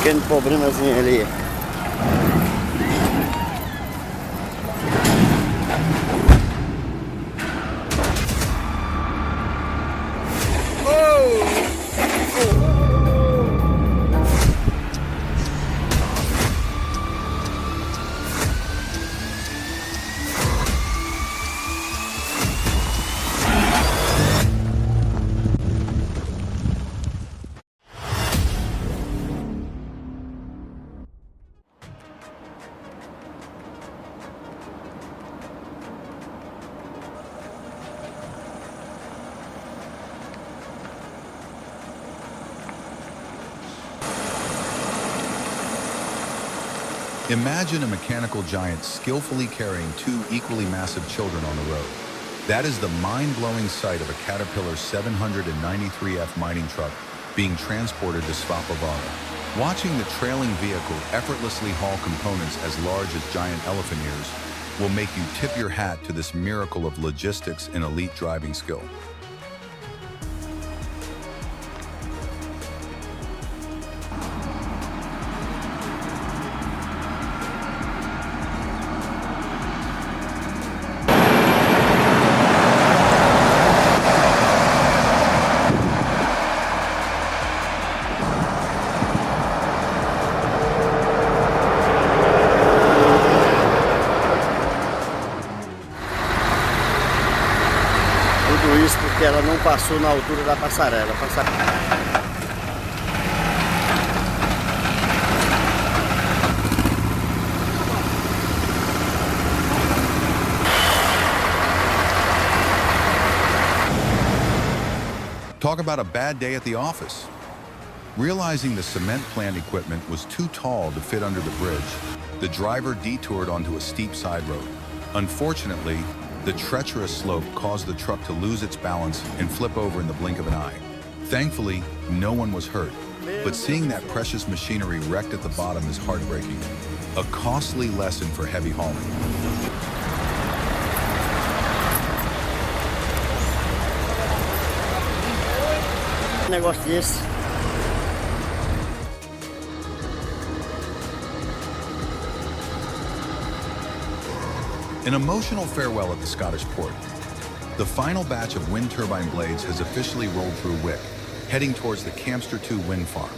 pequeno problemazinho ali. Imagine a mechanical giant skillfully carrying two equally massive children on the road. That is the mind-blowing sight of a Caterpillar 793F mining truck being transported to Svappavaara. Watching the trailing vehicle effortlessly haul components as large as giant elephant ears will make you tip your hat to this miracle of logistics and elite driving skill. Tudo isso porque ela não passou na altura da passarela. Talk about a bad day at the office. Realizing the cement plant equipment was too tall to fit under the bridge, the driver detoured onto a steep side road. Unfortunately, the treacherous slope caused the truck to lose its balance and flip over in the blink of an eye. Thankfully, no one was hurt, but seeing that precious machinery wrecked at the bottom is heartbreaking. A costly lesson for heavy hauling. Negócio desse. An emotional farewell at the Scottish port. The final batch of wind turbine blades has officially rolled through Wick, heading towards the Campster 2 wind farm.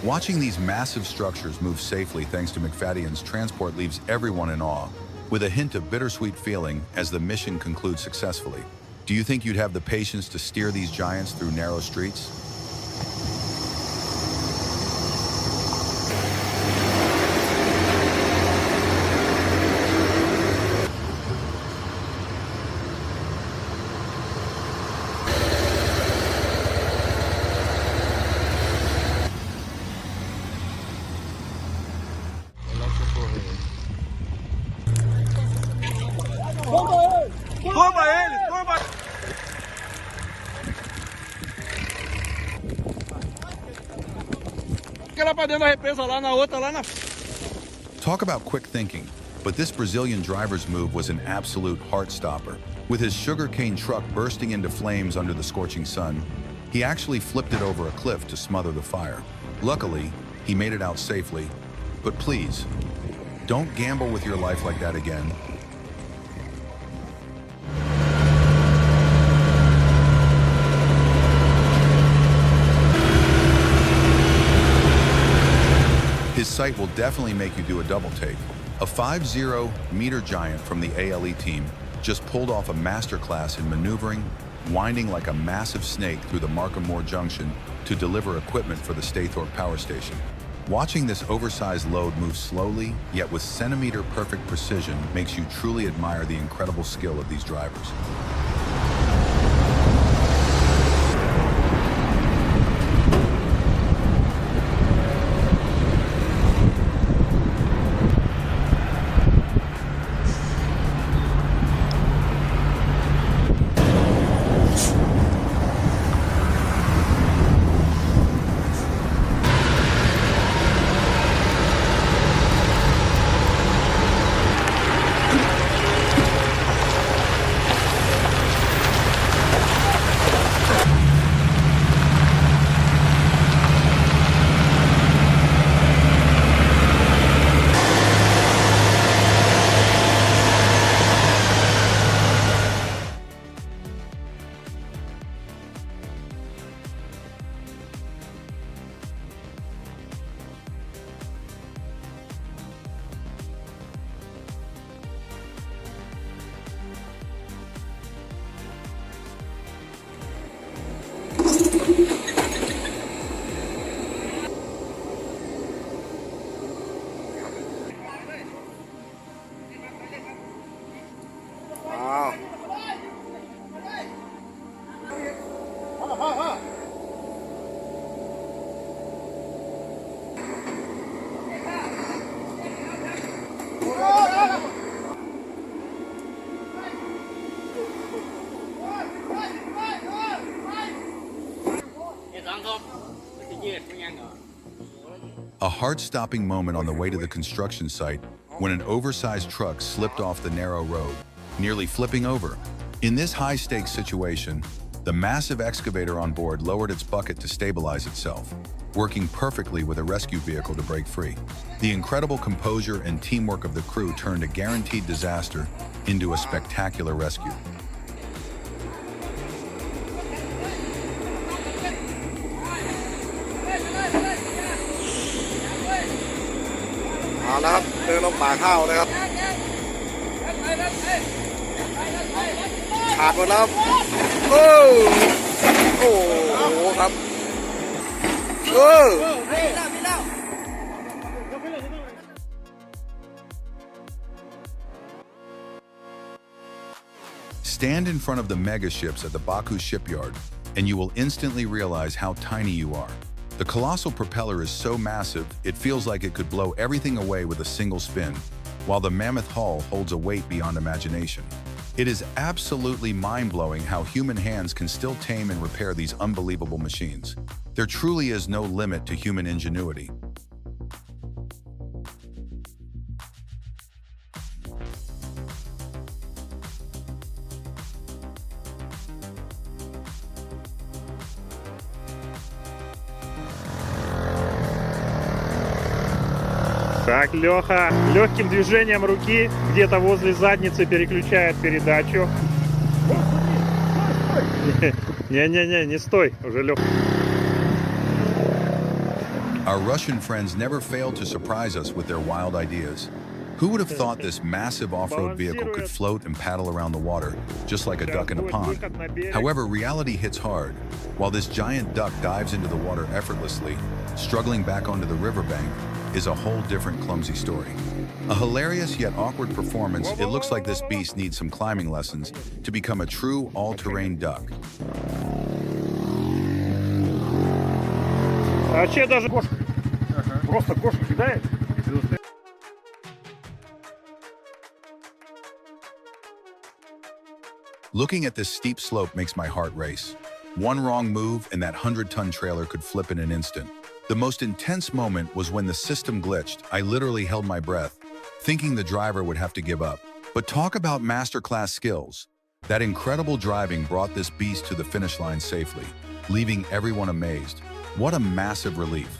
Watching these massive structures move safely thanks to McFadden's transport leaves everyone in awe, with a hint of bittersweet feeling as the mission concludes successfully. Do you think you'd have the patience to steer these giants through narrow streets? Toma ele, toma! Aquela pra dentro da represa lá na outra, lá na... Talk about quick thinking, but this Brazilian driver's move was an absolute heart-stopper. With his sugarcane truck bursting into flames under the scorching sun, he actually flipped it over a cliff to smother the fire. Luckily, he made it out safely, but please, don't gamble with your life like that again. His sight will definitely make you do a double take. A 50-meter giant from the ALE team just pulled off a masterclass in maneuvering, winding like a massive snake through the Markham Moore Junction to deliver equipment for the Staithorpe Power Station. Watching this oversized load move slowly, yet with centimeter-perfect precision, makes you truly admire the incredible skill of these drivers. A heart-stopping moment on the way to the construction site when an oversized truck slipped off the narrow road, nearly flipping over. In this high-stakes situation, the massive excavator on board lowered its bucket to stabilize itself, working perfectly with a rescue vehicle to break free. The incredible composure and teamwork of the crew turned a guaranteed disaster into a spectacular rescue. Stand in front of the mega ships at the Baku shipyard, and you will instantly realize how tiny you are. The colossal propeller is so massive, it feels like it could blow everything away with a single spin, while the mammoth hull holds a weight beyond imagination. It is absolutely mind-blowing how human hands can still tame and repair these unbelievable machines. There truly is no limit to human ingenuity. Так, Леха легким движением руки где-то возле задницы переключает передачу. Не-не-не, не стой, уже Леха. Our Russian friends never failed to surprise us with their wild ideas. Who would have thought this massive off-road vehicle could float and paddle around the water, just like a duck in a pond? However, reality hits hard. While this giant duck dives into the water effortlessly, struggling back onto the riverbank is a whole different clumsy story. A hilarious yet awkward performance, it looks like this beast needs some climbing lessons to become a true all-terrain duck. Вообще даже кошка. Просто кошка кидает. Looking at this steep slope makes my heart race. One wrong move and that 100-ton trailer could flip in an instant. The most intense moment was when the system glitched. I literally held my breath, thinking the driver would have to give up. But talk about masterclass skills. That incredible driving brought this beast to the finish line safely, leaving everyone amazed. What a massive relief.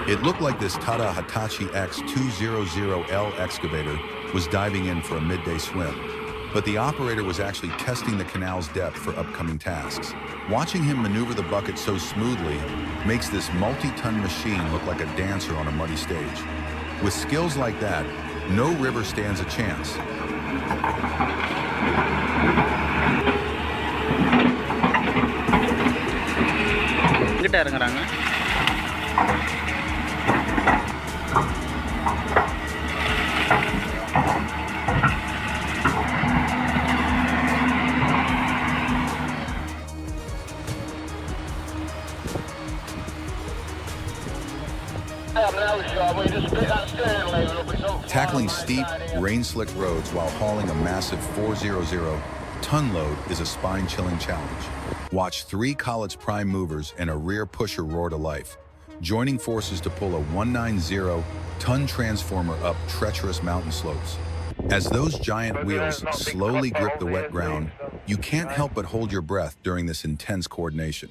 It looked like this Tata Hitachi X200L excavator was diving in for a midday swim, but the operator was actually testing the canal's depth for upcoming tasks. Watching him maneuver the bucket so smoothly makes this multi-ton machine look like a dancer on a muddy stage. With skills like that, no river stands a chance. Tackling steep, rain-slick roads while hauling a massive 400-ton load is a spine-chilling challenge. Watch 3 Collett's prime movers and a rear pusher roar to life, joining forces to pull a 190-ton transformer up treacherous mountain slopes. As those giant wheels slowly grip the wet ground, you can't help but hold your breath during this intense coordination.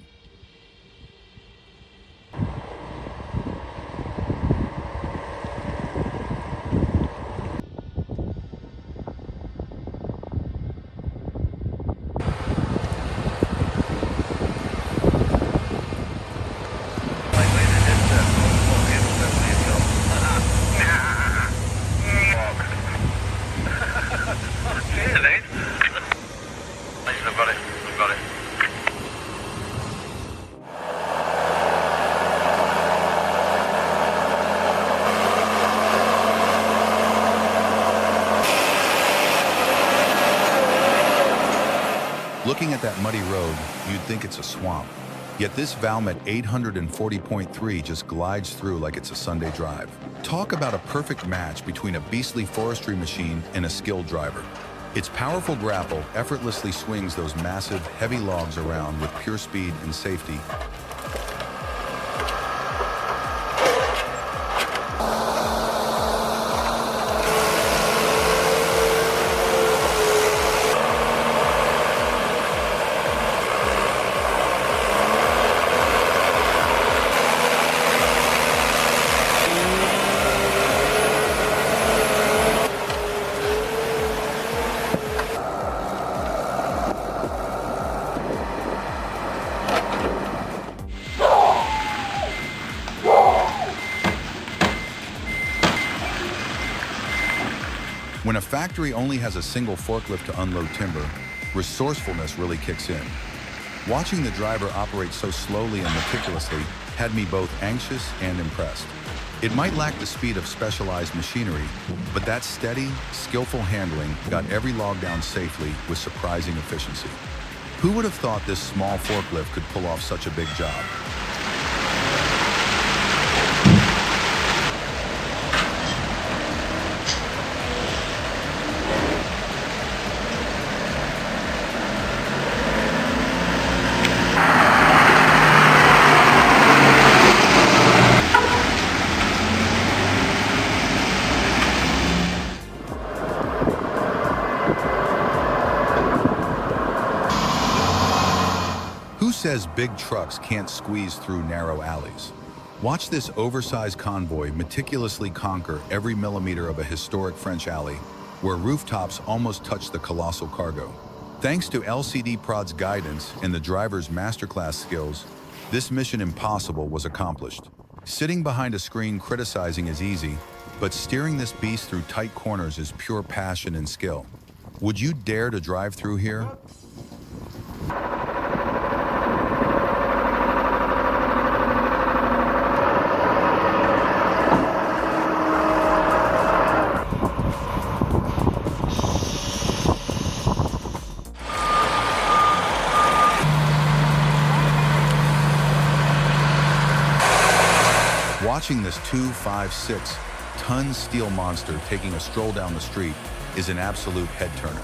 Looking at that muddy road, you'd think it's a swamp. Yet this Valmet 840.3 just glides through like it's a Sunday drive. Talk about a perfect match between a beastly forestry machine and a skilled driver. Its powerful grapple effortlessly swings those massive, heavy logs around with pure speed and safety. When a factory only has a single forklift to unload timber, resourcefulness really kicks in. Watching the driver operate so slowly and meticulously had me both anxious and impressed. It might lack the speed of specialized machinery, but that steady, skillful handling got every log down safely with surprising efficiency. Who would have thought this small forklift could pull off such a big job? Who says big trucks can't squeeze through narrow alleys? Watch this oversized convoy meticulously conquer every millimeter of a historic French alley where rooftops almost touch the colossal cargo. Thanks to LCD Prod's guidance and the driver's masterclass skills, this mission impossible was accomplished. Sitting behind a screen criticizing is easy, but steering this beast through tight corners is pure passion and skill. Would you dare to drive through here? Watching this 256-ton steel monster taking a stroll down the street is an absolute head-turner.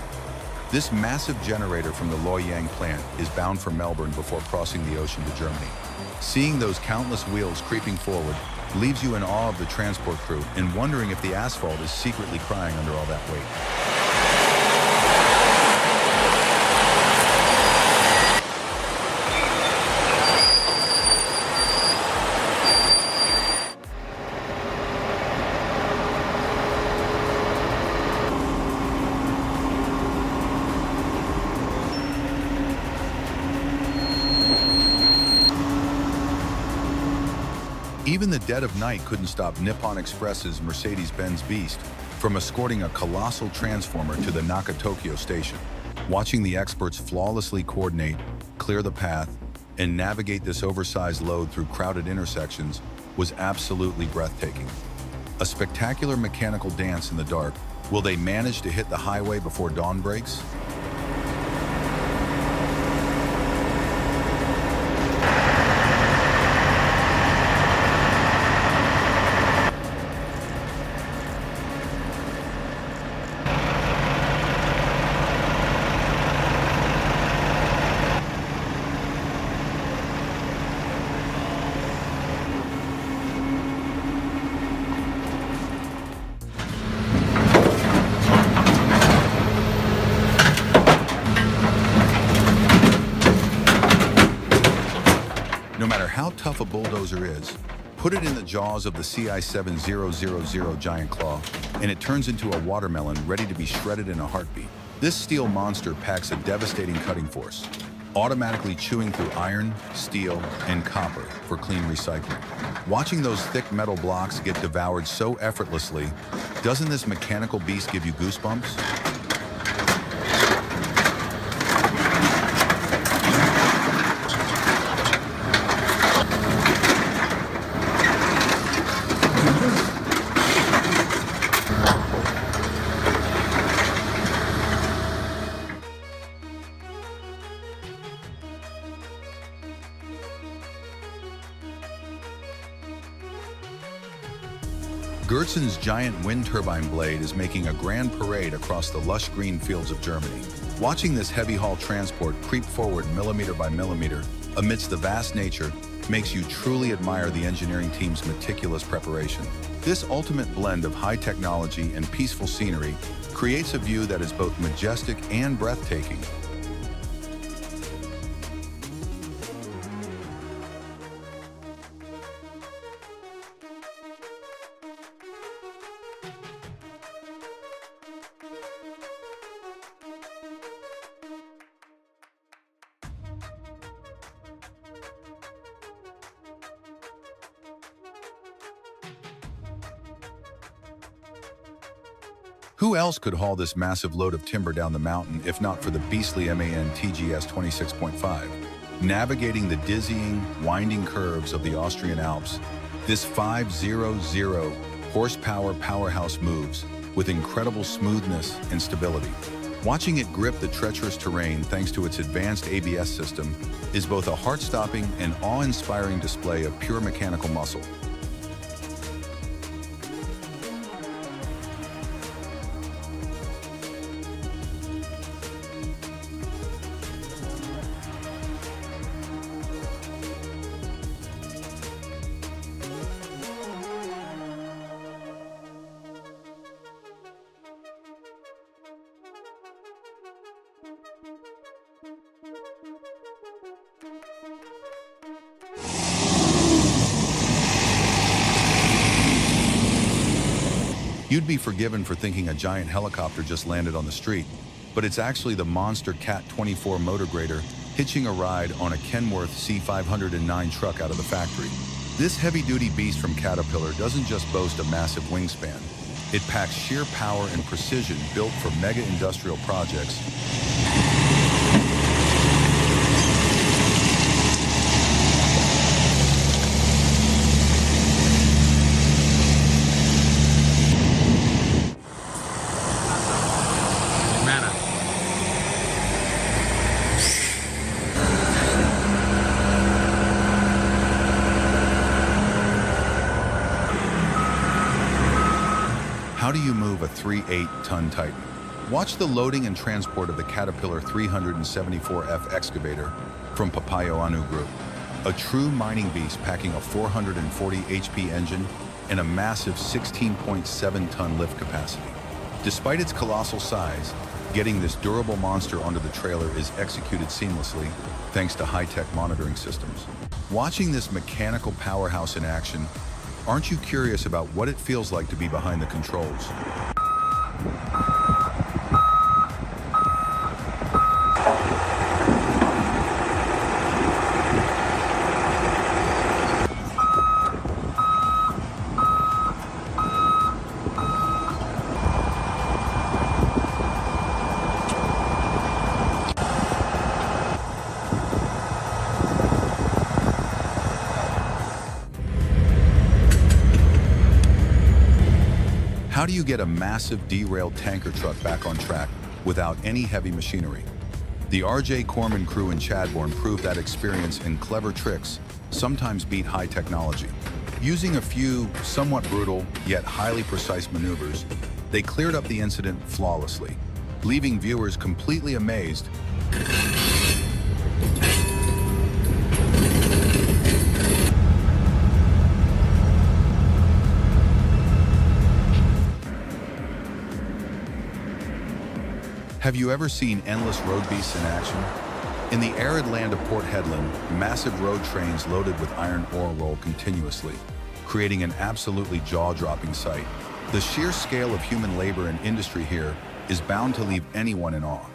This massive generator from the Loyang plant is bound for Melbourne before crossing the ocean to Germany. Seeing those countless wheels creeping forward leaves you in awe of the transport crew and wondering if the asphalt is secretly crying under all that weight. Even the dead of night couldn't stop Nippon Express's Mercedes-Benz Beast from escorting a colossal transformer to the Naka-Tokyo station. Watching the experts flawlessly coordinate, clear the path, and navigate this oversized load through crowded intersections was absolutely breathtaking. A spectacular mechanical dance in the dark. Will they manage to hit the highway before dawn breaks? No matter how tough a bulldozer is, put it in the jaws of the CI7000 giant claw, and it turns into a watermelon ready to be shredded in a heartbeat. This steel monster packs a devastating cutting force, automatically chewing through iron, steel, and copper for clean recycling. Watching those thick metal blocks get devoured so effortlessly, doesn't this mechanical beast give you goosebumps? Gertsen's giant wind turbine blade is making a grand parade across the lush green fields of Germany. Watching this heavy haul transport creep forward millimeter by millimeter amidst the vast nature makes you truly admire the engineering team's meticulous preparation. This ultimate blend of high technology and peaceful scenery creates a view that is both majestic and breathtaking. Who else could haul this massive load of timber down the mountain if not for the beastly MAN TGS 26.5? Navigating the dizzying, winding curves of the Austrian Alps, this 500 horsepower powerhouse moves with incredible smoothness and stability. Watching it grip the treacherous terrain thanks to its advanced ABS system is both a heart-stopping and awe-inspiring display of pure mechanical muscle. You'd be forgiven for thinking a giant helicopter just landed on the street, but it's actually the monster Cat 24 motor grader hitching a ride on a Kenworth C509 truck out of the factory. This heavy-duty beast from Caterpillar doesn't just boast a massive wingspan. It packs sheer power and precision built for mega-industrial projects. How do you move a 3.8-ton Titan? Watch the loading and transport of the Caterpillar 374F excavator from Papayo Anu Group. A true mining beast packing a 440 HP engine and a massive 16.7-ton lift capacity. Despite its colossal size, getting this durable monster onto the trailer is executed seamlessly thanks to high-tech monitoring systems. Watching this mechanical powerhouse in action, aren't you curious about what it feels like to be behind the controls? How do you get a massive derailed tanker truck back on track without any heavy machinery? The R.J. Corman crew in Chadbourne proved that experience and clever tricks sometimes beat high technology. Using a few somewhat brutal yet highly precise maneuvers, they cleared up the incident flawlessly, leaving viewers completely amazed. Have you ever seen endless road beasts in action? In the arid land of Port Hedland, massive road trains loaded with iron ore roll continuously, creating an absolutely jaw-dropping sight. The sheer scale of human labor and industry here is bound to leave anyone in awe.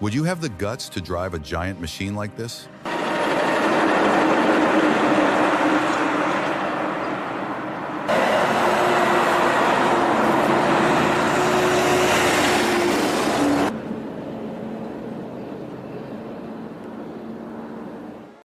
Would you have the guts to drive a giant machine like this?